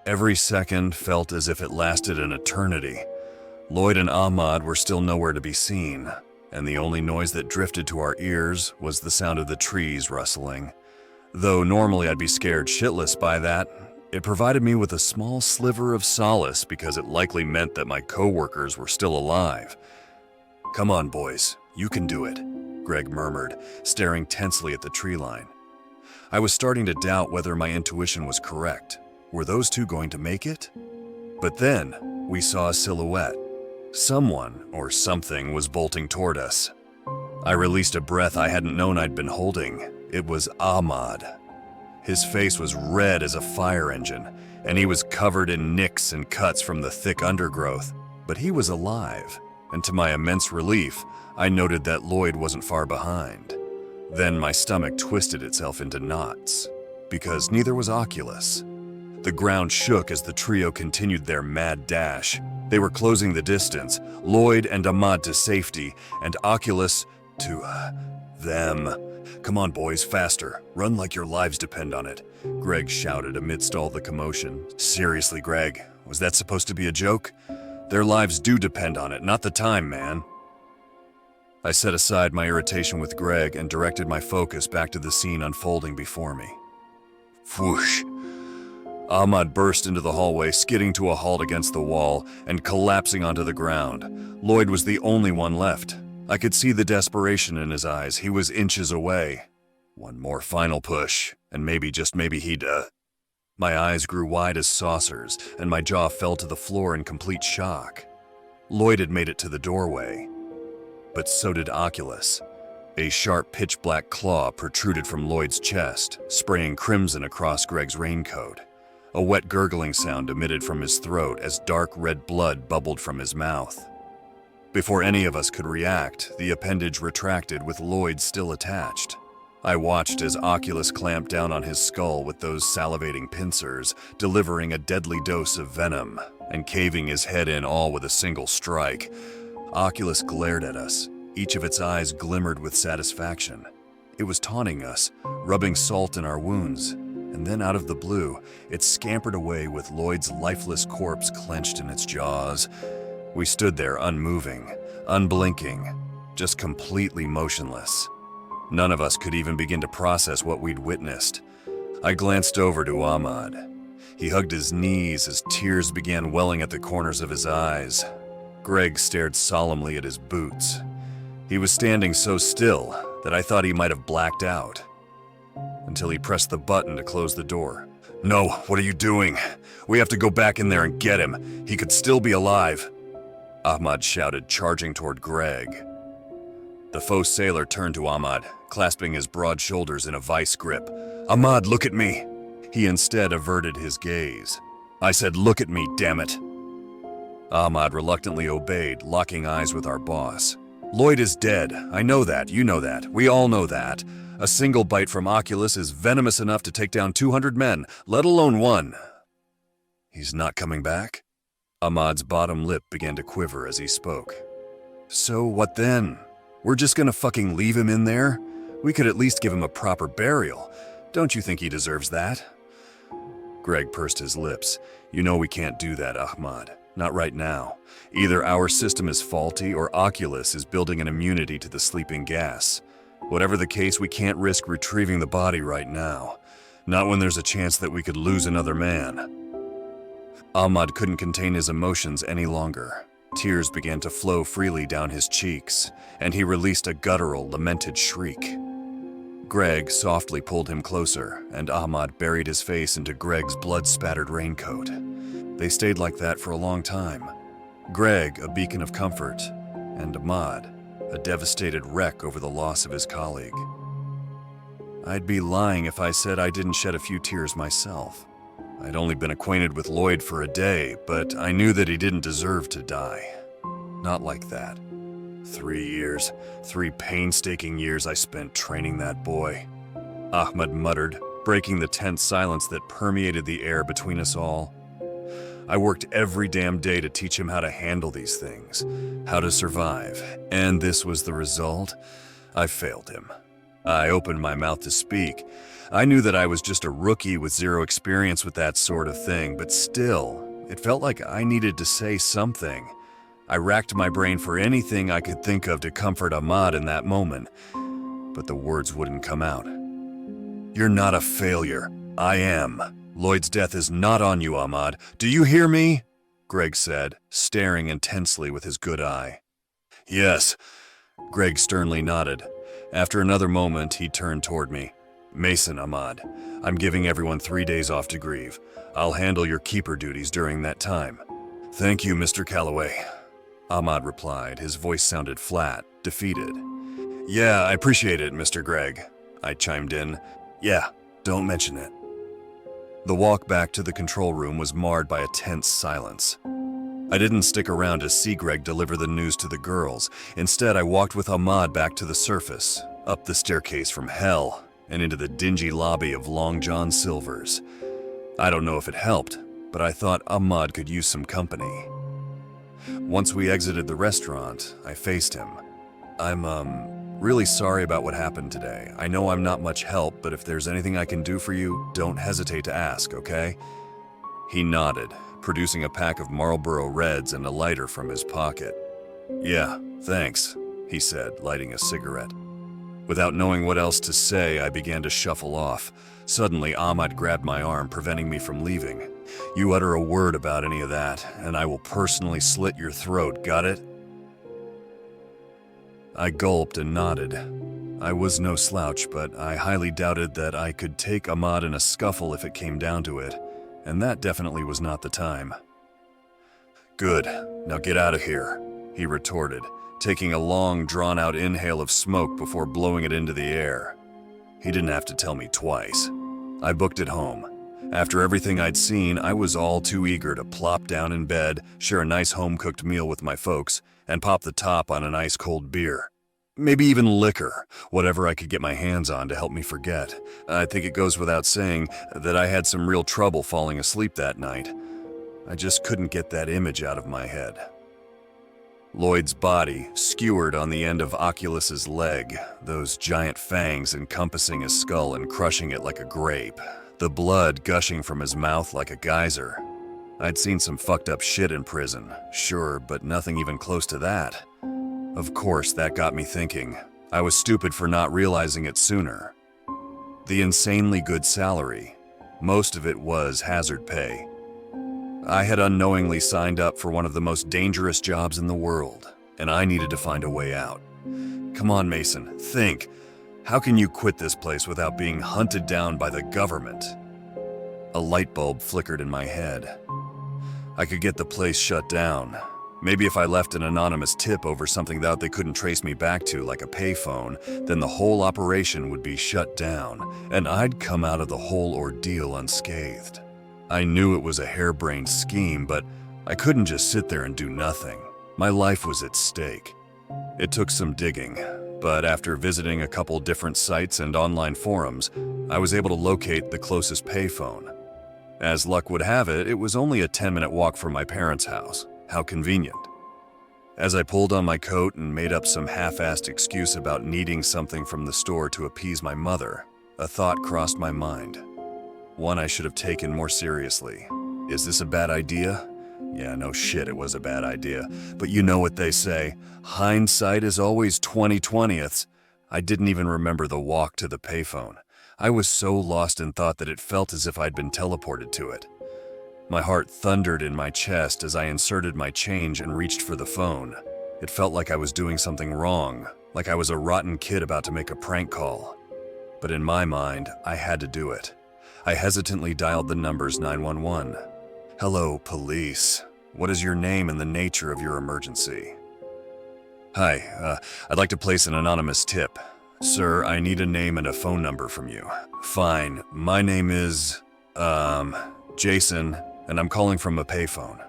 Every second felt as if it lasted an eternity. Lloyd and Ahmad were still nowhere to be seen, and the only noise that drifted to our ears was the sound of the trees rustling. Though normally I'd be scared shitless by that, it provided me with a small sliver of solace because it likely meant that my coworkers were still alive. "Come on, boys, you can do it," Greg murmured, staring tensely at the tree line. I was starting to doubt whether my intuition was correct. Were those two going to make it? But then, we saw a silhouette. Someone or something was bolting toward us. I released a breath I hadn't known I'd been holding. It was Ahmad. His face was red as a fire engine, and he was covered in nicks and cuts from the thick undergrowth. But he was alive, and to my immense relief, I noted that Lloyd wasn't far behind. Then my stomach twisted itself into knots, because neither was Oculus. The ground shook as the trio continued their mad dash. They were closing the distance, Lloyd and Ahmad to safety, and Oculus to them. "Come on, boys, faster. Run like your lives depend on it," Greg shouted amidst all the commotion. "Seriously, Greg, was that supposed to be a joke? Their lives do depend on it, not the time, man." I set aside my irritation with Greg and directed my focus back to the scene unfolding before me. Whoosh! Ahmad burst into the hallway, skidding to a halt against the wall and collapsing onto the ground. Lloyd was the only one left. I could see the desperation in his eyes. He was inches away. One more final push, and maybe, just maybe he'd, My eyes grew wide as saucers, and my jaw fell to the floor in complete shock. Lloyd had made it to the doorway, but so did Oculus. A sharp pitch-black claw protruded from Lloyd's chest, spraying crimson across Greg's raincoat. A wet gurgling sound emitted from his throat as dark red blood bubbled from his mouth. Before any of us could react, the appendage retracted with Lloyd still attached. I watched as Oculus clamped down on his skull with those salivating pincers, delivering a deadly dose of venom and caving his head in all with a single strike. Oculus glared at us. Each of its eyes glimmered with satisfaction. It was taunting us, rubbing salt in our wounds. And then out of the blue, it scampered away with Lloyd's lifeless corpse clenched in its jaws. We stood there unmoving, unblinking, just completely motionless. None of us could even begin to process what we'd witnessed. I glanced over to Ahmad. He hugged his knees as tears began welling at the corners of his eyes. Greg stared solemnly at his boots. He was standing so still that I thought he might have blacked out, until he pressed the button to close the door. "No, what are you doing? We have to go back in there and get him. He could still be alive," Ahmad shouted, charging toward Greg. The faux sailor turned to Ahmad, clasping his broad shoulders in a vice grip. "Ahmad, look at me." He instead averted his gaze. "I said, look at me, damn it." Ahmad reluctantly obeyed, locking eyes with our boss. "Lloyd is dead. I know that. You know that. We all know that. A single bite from Oculus is venomous enough to take down 200 men, let alone one." "He's not coming back?" Ahmad's bottom lip began to quiver as he spoke. "So what then? We're just gonna fucking leave him in there? We could at least give him a proper burial. Don't you think he deserves that?" Greg pursed his lips. "You know we can't do that, Ahmad. Not right now. Either our system is faulty or Oculus is building an immunity to the sleeping gas. Whatever the case, we can't risk retrieving the body right now. Not when there's a chance that we could lose another man." Ahmad couldn't contain his emotions any longer. Tears began to flow freely down his cheeks, and he released a guttural, lamented shriek. Greg softly pulled him closer, and Ahmad buried his face into Greg's blood-spattered raincoat. They stayed like that for a long time. Greg, a beacon of comfort, and Ahmad, a devastated wreck over the loss of his colleague. I'd be lying if I said I didn't shed a few tears myself. I'd only been acquainted with Lloyd for a day, but I knew that he didn't deserve to die. Not like that. 3 years, 3 painstaking years I spent training that boy. Ahmad muttered, breaking the tense silence that permeated the air between us all. I worked every damn day to teach him how to handle these things, how to survive, and this was the result. I failed him. I opened my mouth to speak. I knew that I was just a rookie with zero experience with that sort of thing, but still, it felt like I needed to say something. I racked my brain for anything I could think of to comfort Ahmad in that moment, but the words wouldn't come out. You're not a failure. I am. Lloyd's death is not on you, Ahmad. Do you hear me? Greg said, staring intensely with his good eye. Yes. Greg sternly nodded. After another moment, he turned toward me. Mason, Ahmad, I'm giving everyone 3 days off to grieve. I'll handle your keeper duties during that time. Thank you, Mr. Calloway. Ahmad replied. His voice sounded flat, defeated. Yeah, I appreciate it, Mr. Gregg. I chimed in. Yeah, don't mention it. The walk back to the control room was marred by a tense silence. I didn't stick around to see Greg deliver the news to the girls. Instead, I walked with Ahmad back to the surface, up the staircase from hell, and into the dingy lobby of Long John Silver's. I don't know if it helped, but I thought Ahmad could use some company. Once we exited the restaurant, I faced him. I'm, really sorry about what happened today. I know I'm not much help, but if there's anything I can do for you, don't hesitate to ask, okay? He nodded, producing a pack of Marlboro Reds and a lighter from his pocket. Yeah, thanks, he said, lighting a cigarette. Without knowing what else to say, I began to shuffle off. Suddenly, Ahmad grabbed my arm, preventing me from leaving. You utter a word about any of that, and I will personally slit your throat, got it? I gulped and nodded. I was no slouch, but I highly doubted that I could take Ahmad in a scuffle if it came down to it, and that definitely was not the time. Good, now get out of here, he retorted, taking a long, drawn-out inhale of smoke before blowing it into the air. He didn't have to tell me twice. I booked it home. After everything I'd seen, I was all too eager to plop down in bed, share a nice home-cooked meal with my folks, and pop the top on an ice-cold beer. Maybe even liquor, whatever I could get my hands on to help me forget. I think it goes without saying that I had some real trouble falling asleep that night. I just couldn't get that image out of my head. Lloyd's body, skewered on the end of Oculus's leg, those giant fangs encompassing his skull and crushing it like a grape, the blood gushing from his mouth like a geyser. I'd seen some fucked up shit in prison, sure, but nothing even close to that. Of course, that got me thinking. I was stupid for not realizing it sooner. The insanely good salary. Most of it was hazard pay. I had unknowingly signed up for one of the most dangerous jobs in the world, and I needed to find a way out. Come on, Mason, think. How can you quit this place without being hunted down by the government? A light bulb flickered in my head. I could get the place shut down. Maybe if I left an anonymous tip over something that they couldn't trace me back to, like a payphone, then the whole operation would be shut down, and I'd come out of the whole ordeal unscathed. I knew it was a harebrained scheme, but I couldn't just sit there and do nothing. My life was at stake. It took some digging, but after visiting a couple different sites and online forums, I was able to locate the closest payphone. As luck would have it, it was only a 10-minute walk from my parents' house. How convenient. As I pulled on my coat and made up some half-assed excuse about needing something from the store to appease my mother, a thought crossed my mind. One I should have taken more seriously. Is this a bad idea? Yeah, no shit, it was a bad idea. But you know what they say, hindsight is always 20/20ths. I didn't even remember the walk to the payphone. I was so lost in thought that it felt as if I'd been teleported to it. My heart thundered in my chest as I inserted my change and reached for the phone. It felt like I was doing something wrong, like I was a rotten kid about to make a prank call. But in my mind, I had to do it. I hesitantly dialed the numbers 911. Hello, police. What is your name and the nature of your emergency? Hi, I'd like to place an anonymous tip. Sir, I need a name and a phone number from you. Fine, my name is, Jason, and I'm calling from a payphone.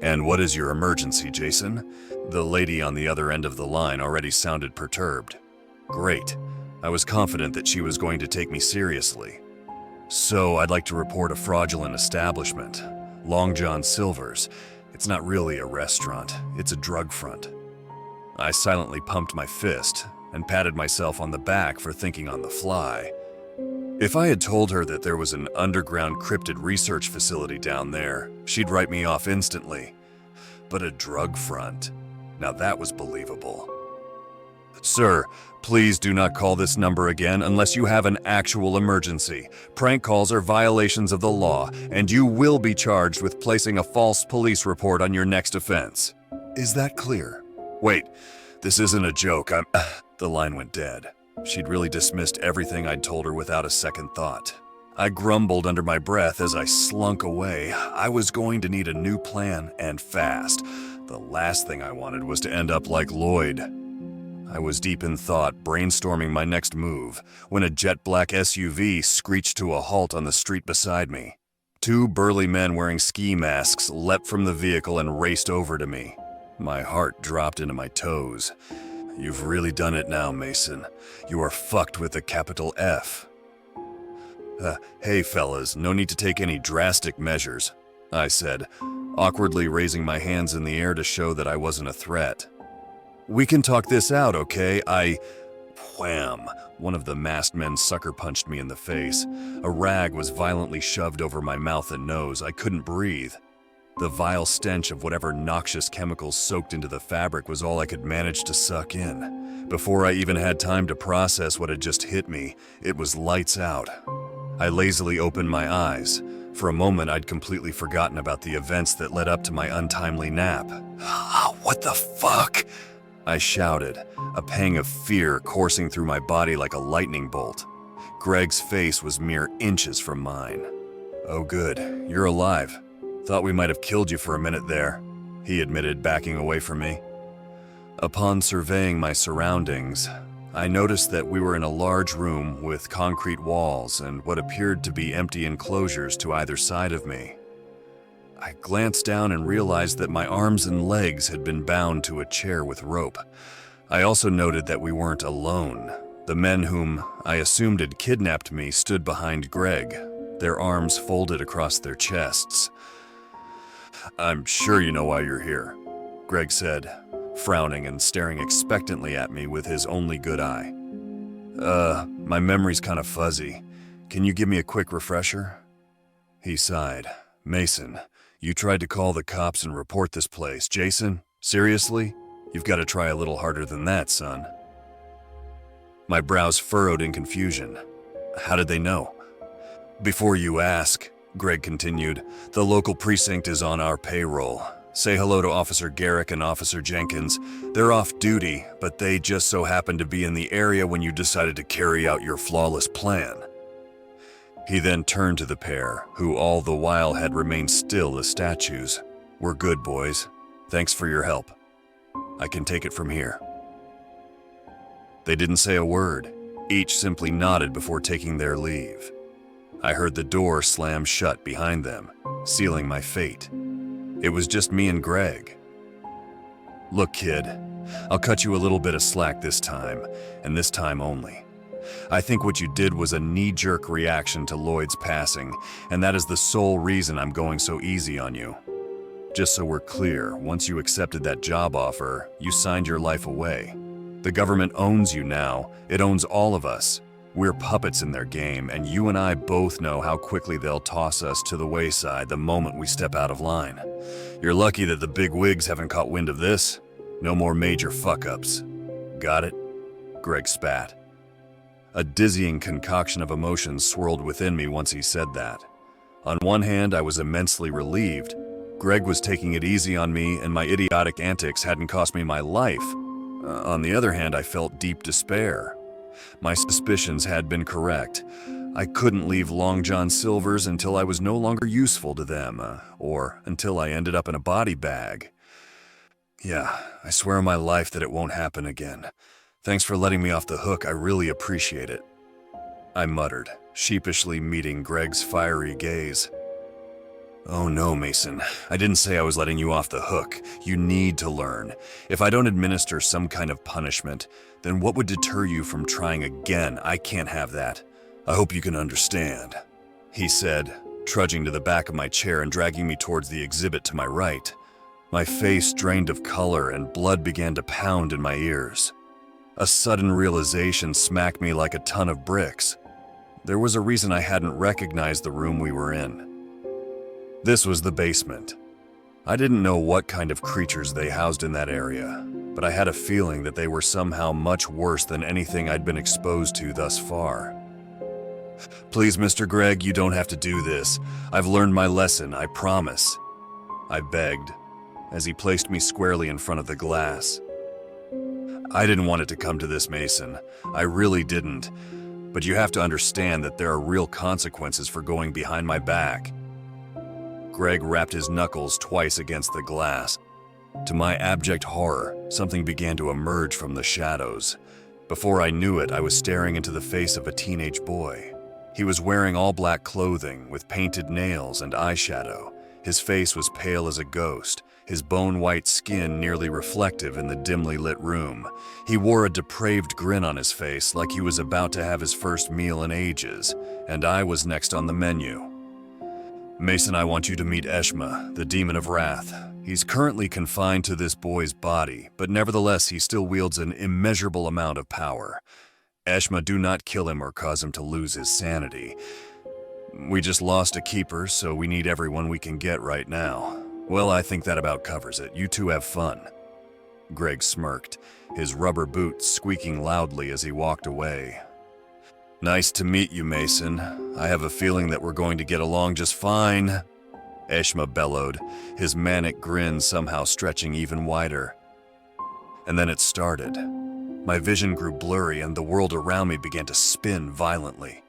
And what is your emergency, Jason? The lady on the other end of the line already sounded perturbed. Great. I was confident that she was going to take me seriously. So I'd like to report a fraudulent establishment. Long John Silver's. It's not really a restaurant, it's a drug front. I silently pumped my fist and patted myself on the back for thinking on the fly. If I had told her that there was an underground cryptid research facility down there, she'd write me off instantly. But a drug front, now that was believable. Sir, please do not call this number again unless you have an actual emergency. Prank calls are violations of the law, and you will be charged with placing a false police report on your next offense. Is that clear? Wait, this isn't a joke. The line went dead. She'd really dismissed everything I'd told her without a second thought. I grumbled under my breath as I slunk away. I was going to need a new plan, and fast. The last thing I wanted was to end up like Lloyd. I was deep in thought, brainstorming my next move, when a jet-black SUV screeched to a halt on the street beside me. Two burly men wearing ski masks leapt from the vehicle and raced over to me. My heart dropped into my toes. You've really done it now, Mason. You are fucked with a capital F. Hey fellas, no need to take any drastic measures, I said, awkwardly raising my hands in the air to show that I wasn't a threat. We can talk this out, okay? Wham! One of the masked men sucker punched me in the face. A rag was violently shoved over my mouth and nose. I couldn't breathe. The vile stench of whatever noxious chemicals soaked into the fabric was all I could manage to suck in. Before I even had time to process what had just hit me, it was lights out. I lazily opened my eyes. For a moment, I'd completely forgotten about the events that led up to my untimely nap. What the fuck? I shouted, a pang of fear coursing through my body like a lightning bolt. Greg's face was mere inches from mine. Oh good, you're alive. Thought we might have killed you for a minute there, he admitted, backing away from me. Upon surveying my surroundings, I noticed that we were in a large room with concrete walls and what appeared to be empty enclosures to either side of me. I glanced down and realized that my arms and legs had been bound to a chair with rope. I also noted that we weren't alone. The men whom I assumed had kidnapped me stood behind Greg, their arms folded across their chests. I'm sure you know why you're here, Greg said, frowning and staring expectantly at me with his only good eye. My memory's kind of fuzzy. Can you give me a quick refresher? He sighed. Mason, you tried to call the cops and report this place. Jason, seriously? You've got to try a little harder than that, son. My brows furrowed in confusion. How did they know? Before you ask, Greg continued, the local precinct is on our payroll. Say hello to Officer Garrick and Officer Jenkins. They're off duty, but they just so happened to be in the area when you decided to carry out your flawless plan. He then turned to the pair, who all the while had remained still as statues. We're good, boys. Thanks for your help. I can take it from here. They didn't say a word. Each simply nodded before taking their leave. I heard the door slam shut behind them, sealing my fate. It was just me and Greg. Look, kid, I'll cut you a little bit of slack this time, and this time only. I think what you did was a knee-jerk reaction to Lloyd's passing, and that is the sole reason I'm going so easy on you. Just so we're clear, once you accepted that job offer, you signed your life away. The government owns you now. It owns all of us. We're puppets in their game, and you and I both know how quickly they'll toss us to the wayside the moment we step out of line. You're lucky that the big wigs haven't caught wind of this. No more major fuck-ups. Got it? Greg spat. A dizzying concoction of emotions swirled within me once he said that. On one hand, I was immensely relieved. Greg was taking it easy on me, and my idiotic antics hadn't cost me my life. On the other hand, I felt deep despair. My suspicions had been correct. I couldn't leave Long John Silver's until I was no longer useful to them, or until I ended up in a body bag. Yeah, I swear on my life that it won't happen again. Thanks for letting me off the hook, I really appreciate it. I muttered, sheepishly meeting Greg's fiery gaze. Oh no, Mason, I didn't say I was letting you off the hook. You need to learn. If I don't administer some kind of punishment, then what would deter you from trying again? I can't have that. I hope you can understand, he said, trudging to the back of my chair and dragging me towards the exhibit to my right. My face drained of color and blood began to pound in my ears. A sudden realization smacked me like a ton of bricks. There was a reason I hadn't recognized the room we were in. This was the basement. I didn't know what kind of creatures they housed in that area, but I had a feeling that they were somehow much worse than anything I'd been exposed to thus far. "Please, Mr. Gregg, you don't have to do this. I've learned my lesson, I promise," I begged, as he placed me squarely in front of the glass. "I didn't want it to come to this, Mason. I really didn't. But you have to understand that there are real consequences for going behind my back." Gregg rapped his knuckles twice against the glass. To my abject horror, something began to emerge from the shadows. Before I knew it, I was staring into the face of a teenage boy. He was wearing all black clothing with painted nails and eyeshadow. His face was pale as a ghost, his bone-white skin nearly reflective in the dimly lit room. He wore a depraved grin on his face like he was about to have his first meal in ages, and I was next on the menu. "Mason, I want you to meet Eshma, the demon of wrath. He's currently confined to this boy's body, but nevertheless he still wields an immeasurable amount of power. Eshma, do not kill him or cause him to lose his sanity. We just lost a keeper, so we need everyone we can get right now. Well, I think that about covers it. You two have fun." Gregg smirked, his rubber boots squeaking loudly as he walked away. "Nice to meet you, Mason. I have a feeling that we're going to get along just fine," Eshma bellowed, his manic grin somehow stretching even wider. And then it started. My vision grew blurry and the world around me began to spin violently.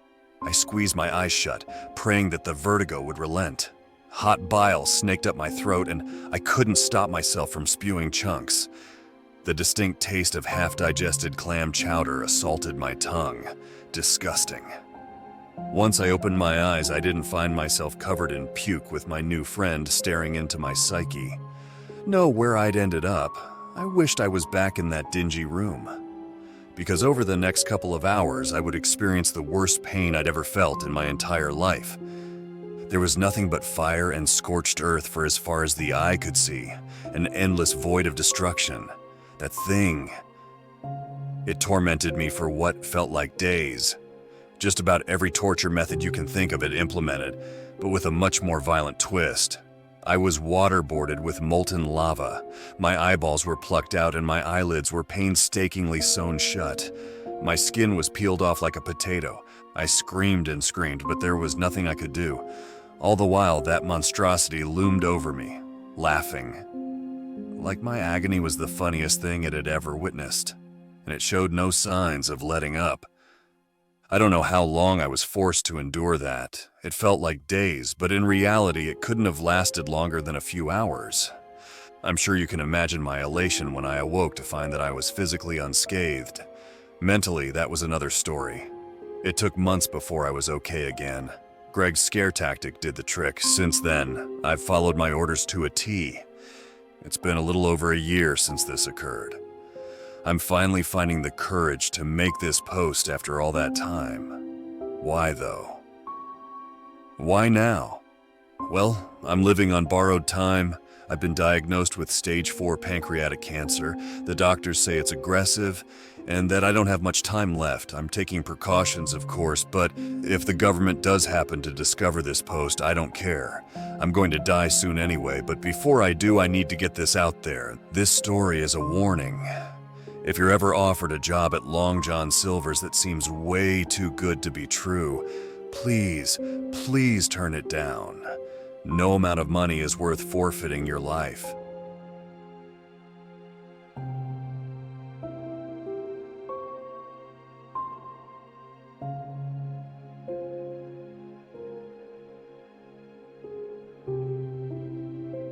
I squeezed my eyes shut, praying that the vertigo would relent. Hot bile snaked up my throat and I couldn't stop myself from spewing chunks. The distinct taste of half-digested clam chowder assaulted my tongue. Disgusting. Once I opened my eyes, I didn't find myself covered in puke with my new friend staring into my psyche. No, where I'd ended up, I wished I was back in that dingy room. Because over the next couple of hours, I would experience the worst pain I'd ever felt in my entire life. There was nothing but fire and scorched earth for as far as the eye could see, an endless void of destruction. That thing. It tormented me for what felt like days. Just about every torture method you can think of it implemented, but with a much more violent twist. I was waterboarded with molten lava. My eyeballs were plucked out and my eyelids were painstakingly sewn shut. My skin was peeled off like a potato. I screamed and screamed, but there was nothing I could do. All the while, that monstrosity loomed over me, laughing. Like my agony was the funniest thing it had ever witnessed, and it showed no signs of letting up. I don't know how long I was forced to endure that. It felt like days, but in reality, it couldn't have lasted longer than a few hours. I'm sure you can imagine my elation when I awoke to find that I was physically unscathed. Mentally, that was another story. It took months before I was okay again. Gregg's scare tactic did the trick. Since then, I've followed my orders to a T. It's been a little over a year since this occurred. I'm finally finding the courage to make this post after all that time. Why though? Why now? Well, I'm living on borrowed time. I've been diagnosed with stage 4 pancreatic cancer. The doctors say it's aggressive and that I don't have much time left. I'm taking precautions, of course, but if the government does happen to discover this post, I don't care. I'm going to die soon anyway, but before I do, I need to get this out there. This story is a warning. If you're ever offered a job at Long John Silver's that seems way too good to be true, please, please turn it down. No amount of money is worth forfeiting your life.